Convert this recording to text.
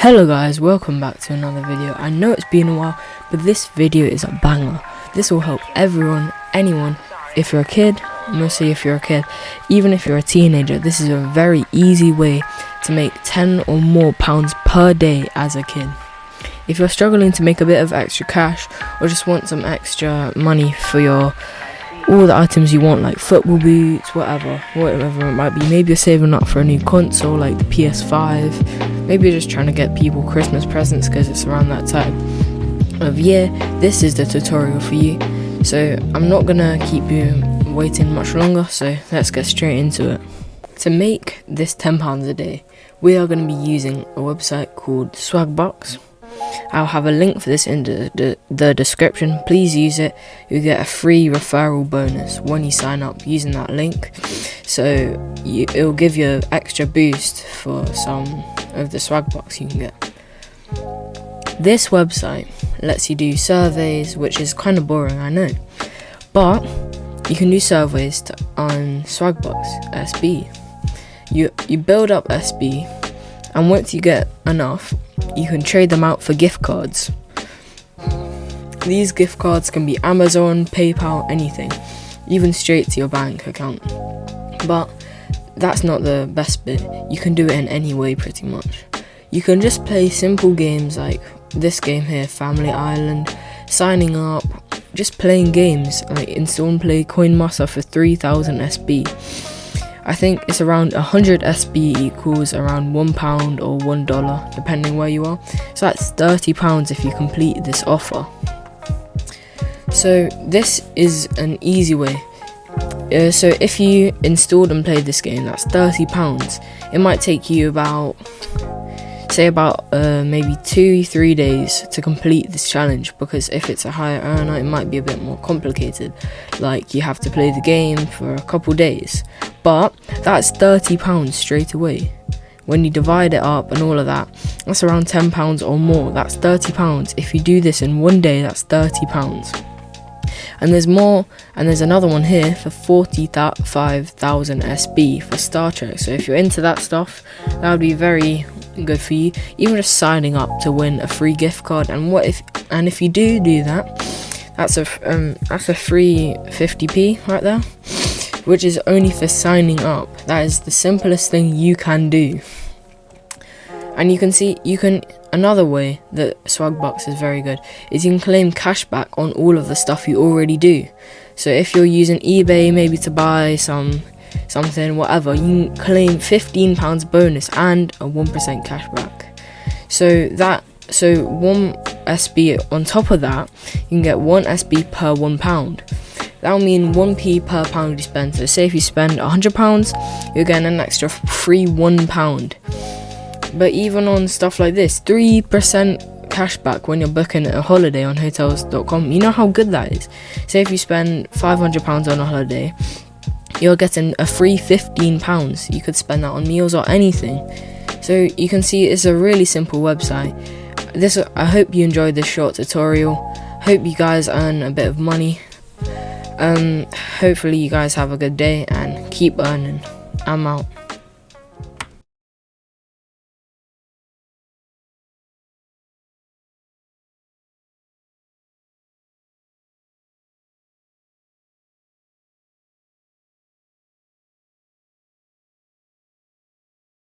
Hello guys, welcome back to another video. I know it's been a while, but this video is a banger. This will help everyone, anyone. If you're a kid, mostly if you're a kid, even if you're a teenager, this is a very easy way to make 10 or more pounds per day as a kid. If you're struggling to make a bit of extra cash or just want some extra money for all the items you want, like football boots, whatever it might be. Maybe you're saving up for a new console like the PS5. Maybe you're just trying to get people Christmas presents because it's around that time of year. This is the tutorial for you. So I'm not gonna keep you waiting much longer, so let's get straight into it. To make this £10 a day, we are going to be using a website called Swagbucks. I'll have a link for this in the description. Please use it. You'll get a free referral bonus when you sign up using that link. So it'll give you an extra boost for some of the Swagbucks you can get. This website lets you do surveys, which is kind of boring, I know. But you can do surveys on Swagbucks SB. You build up SB, and once you get enough, you can trade them out for gift cards. These gift cards can be Amazon, PayPal, anything, even straight to your bank account. But that's not the best bit. You can do it in any way pretty much. You can just play simple games like this game here, Family Island, signing up, just playing games like install and play Coin Massa for 3000 SB. I think it's around 100 SB equals around £1 or $1 depending where you are. So that's £30 if you complete this offer. So this is an easy way. So if you installed and played this game, that's £30. It might take you about maybe 2-3 days to complete this challenge, because if it's a higher earner, it might be a bit more complicated, like you have to play the game for a couple days. But that's £30 straight away. When you divide it up and all of that, that's around £10 or more. That's £30. If you do this in one day, that's £30. And there's more, and there's another one here for 45,000 SB for Star Trek. So if you're into that stuff, that would be very good for you. Even just signing up to win a free gift card. And if you do that, that's a free 50p right there, which is only for signing up. That is the simplest thing you can do. And you can see, another way that Swagbucks is very good is you can claim cashback on all of the stuff you already do. So if you're using eBay maybe to buy something, whatever, you can claim £15 bonus and a 1% cashback. So 1 SB on top of that, you can get 1 SB per £1. That'll mean 1p per pound you spend. So say if you spend £100, you're getting an extra free £1. But even on stuff like this, 3% cashback when you're booking a holiday on hotels.com. You know how good that is. Say if you spend £500 on a holiday, you're getting a free £15. You could spend that on meals or anything. So you can see it's a really simple website. I hope you enjoyed this short tutorial. Hope you guys earn a bit of money. Hopefully you guys have a good day and keep earning. I'm out.